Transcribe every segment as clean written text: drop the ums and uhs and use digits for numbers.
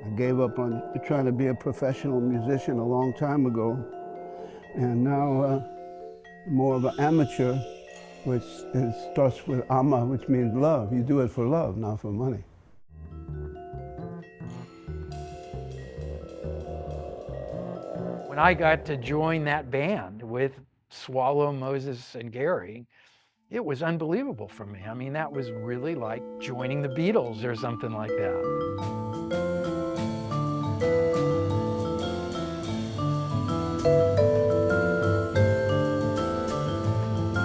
I gave up on trying to be a professional musician a long time ago, and now more of an amateur, which starts with ama, which means love. You do it for love, not for money. When I got to join that band with Swallow, Moses, and Gary, it was unbelievable for me. I mean, that was really like joining the Beatles or something like that.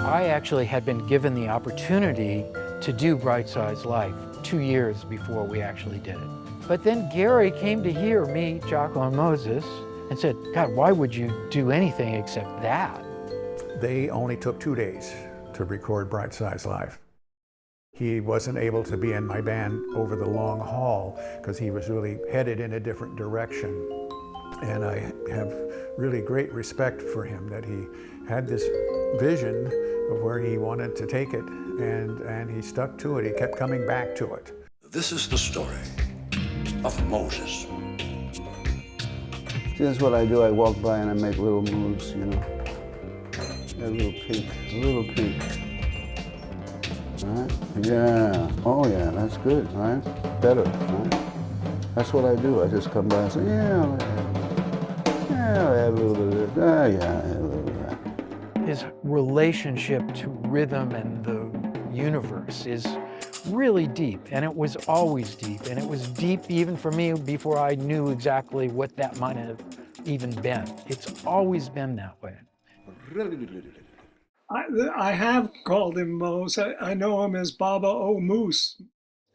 I actually had been given the opportunity to do Bright Side's Life 2 years before we actually did it. But then Gary came to hear me, Jocko, and Moses, and said, God, why would you do anything except that? They only took 2 days to record Bright Side's Life. He wasn't able to be in my band over the long haul because he was really headed in a different direction. And I have really great respect for him that he had this vision of where he wanted to take it, and he stuck to it. He kept coming back to it. This is the story of Moses. See, that's what I do. I walk by and I make little moves, you know. A little pink, a little pink. All right? Yeah. Oh, yeah, that's good, right? Better, right? That's what I do. I just come by and say, yeah, I'll add a little bit of this. Yeah, I'll add a little bit of that. His relationship to rhythm and the universe is really deep, and it was always deep, and it was deep even for me before I knew exactly what that might have even been. It's always been that way. I have called him Mose. I know him as Baba O Moose.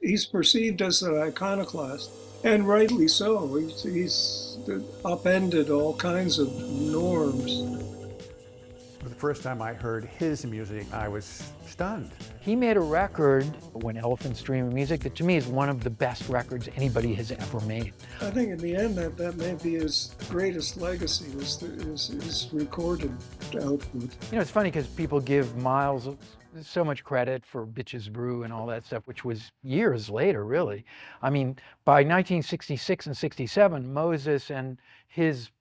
He's perceived as an iconoclast, and rightly so. He's upended all kinds of norms. The first time I heard his music, I was stunned. He made a record, When Elephants Dream of Music, that to me is one of the best records anybody has ever made. I think in the end that may be his greatest legacy, is his recorded output. You know, it's funny because people give Miles so much credit for Bitches Brew and all that stuff, which was years later, really. I mean, by 1966 and 67, Moses and his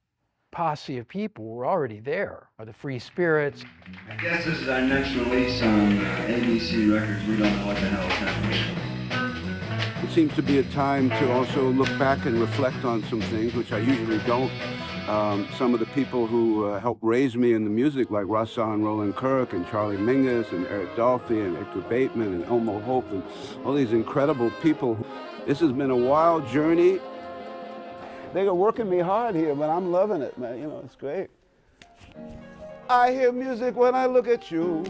posse of people were already there, or the Free Spirits. I guess this is our next release on ABC Records. We don't know what the hell is happening. It seems to be a time to also look back and reflect on some things, which I usually don't. Some of the people who helped raise me in the music, like Russell and Roland Kirk and Charlie Mingus and Eric Dolphy and Hector Bateman and Elmo Hope and all these incredible people. This has been a wild journey. They're working me hard here, but I'm loving it, man. You know, it's great. I hear music when I look at you.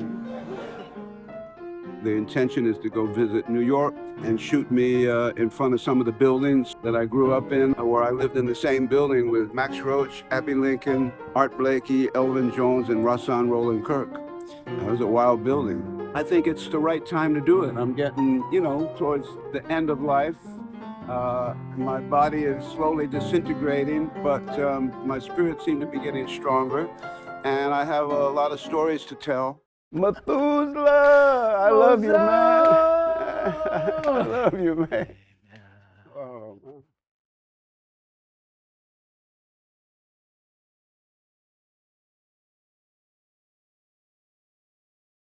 The intention is to go visit New York and shoot me in front of some of the buildings that I grew up in, where I lived in the same building with Max Roach, Abbey Lincoln, Art Blakey, Elvin Jones, and Russon Roland Kirk. That was a wild building. I think it's the right time to do it. I'm getting, you know, towards the end of life. My body is slowly disintegrating, but my spirit seems to be getting stronger, and I have a lot of stories to tell. Methuselah, I love you, man. I love you, man.